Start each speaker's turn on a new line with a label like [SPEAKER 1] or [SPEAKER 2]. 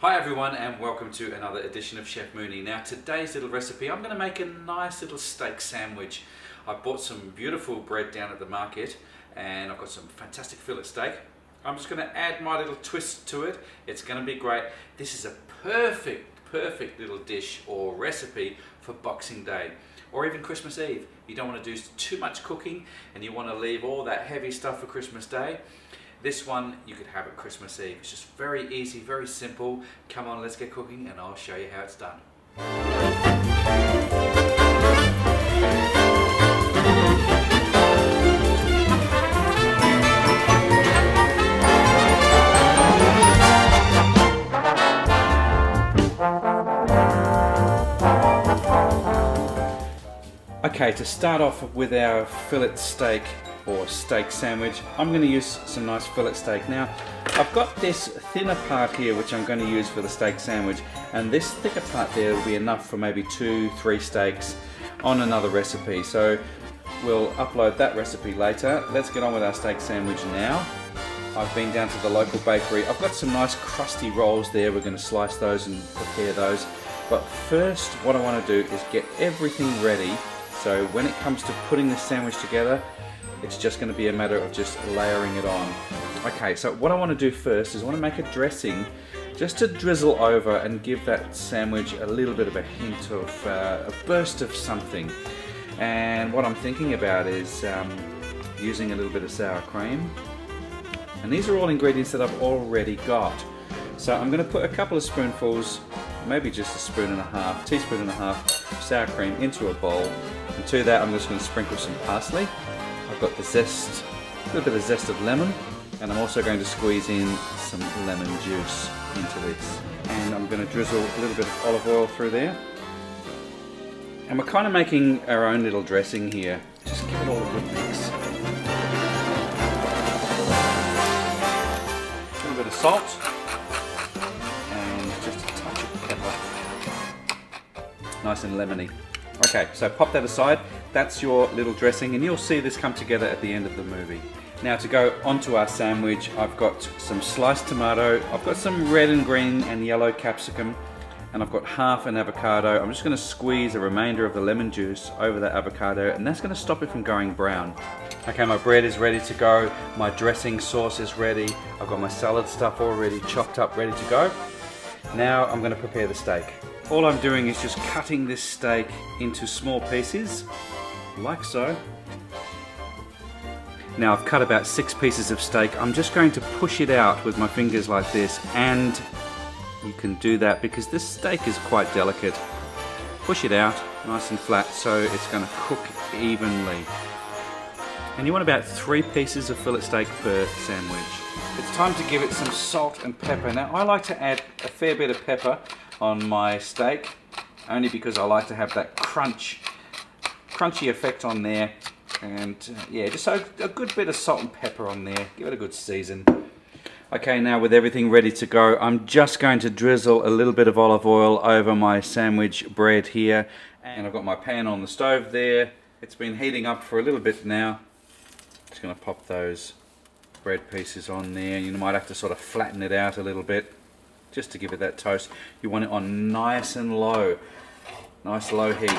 [SPEAKER 1] Hi everyone and welcome to another edition of Chef Mooney. Now today's little recipe, I'm going to make a nice little steak sandwich. I bought some beautiful bread down at the market and I've got some fantastic fillet steak. I'm just going to add my little twist to it. It's going to be great. This is a perfect little dish or recipe for Boxing Day or even Christmas Eve. You don't want to do too much cooking and you want to leave all that heavy stuff for Christmas Day. This one you could have at Christmas Eve. It's just very easy, very simple. Come on, let's get cooking and I'll show you how it's done. Okay, to start off with our fillet steak or steak sandwich, I'm going to use some nice fillet steak. Now, I've got this thinner part here which I'm going to use for the steak sandwich, and this thicker part there will be enough for maybe 2-3 steaks on another recipe. So we'll upload that recipe later. Let's get on with our steak sandwich now. I've been down to the local bakery. I've got some nice crusty rolls there. We're going to slice those and prepare those. But first, what I want to do is get everything ready. So when it comes to putting this sandwich together, it's just going to be a matter of just layering it on. Okay, so what I want to do first is I want to make a dressing just to drizzle over and give that sandwich a little bit of a hint of a burst of something. And what I'm thinking about is using a little bit of sour cream. And these are all ingredients that I've already got. So I'm going to put a couple of spoonfuls, maybe just a teaspoon and a half sour cream into a bowl. And to that I'm just going to sprinkle some parsley. I've got the zest, a little bit of zest of lemon, and I'm also going to squeeze in some lemon juice into this. And I'm going to drizzle a little bit of olive oil through there. And we're kind of making our own little dressing here. Just give it all a good mix. A little bit of salt, and just a touch of pepper. Nice and lemony. Okay, so pop that aside. That's your little dressing, and you'll see this come together at the end of the movie. Now to go onto our sandwich, I've got some sliced tomato, I've got some red and green and yellow capsicum, and I've got half an avocado. I'm just going to squeeze a remainder of the lemon juice over that avocado, and that's going to stop it from going brown. Okay, my bread is ready to go, my dressing sauce is ready, I've got my salad stuff already chopped up, ready to go. Now I'm going to prepare the steak. All I'm doing is just cutting this steak into small pieces, like so. Now I've cut about 6 pieces of steak. I'm just going to push it out with my fingers like this, and you can do that because this steak is quite delicate. Push it out nice and flat so it's going to cook evenly. And you want about 3 pieces of fillet steak per sandwich. It's time to give it some salt and pepper. Now I like to add a fair bit of pepper on my steak, only because I like to have that crunchy effect on there, and yeah, just a good bit of salt and pepper on there. Give it a good season. Okay, now with everything ready to go, I'm just going to drizzle a little bit of olive oil over my sandwich bread here, and I've got my pan on the stove there. It's been heating up for a little bit now. Just going to pop those bread pieces on there. You might have to sort of flatten it out a little bit just to give it that toast. You want it on nice and low, nice low heat.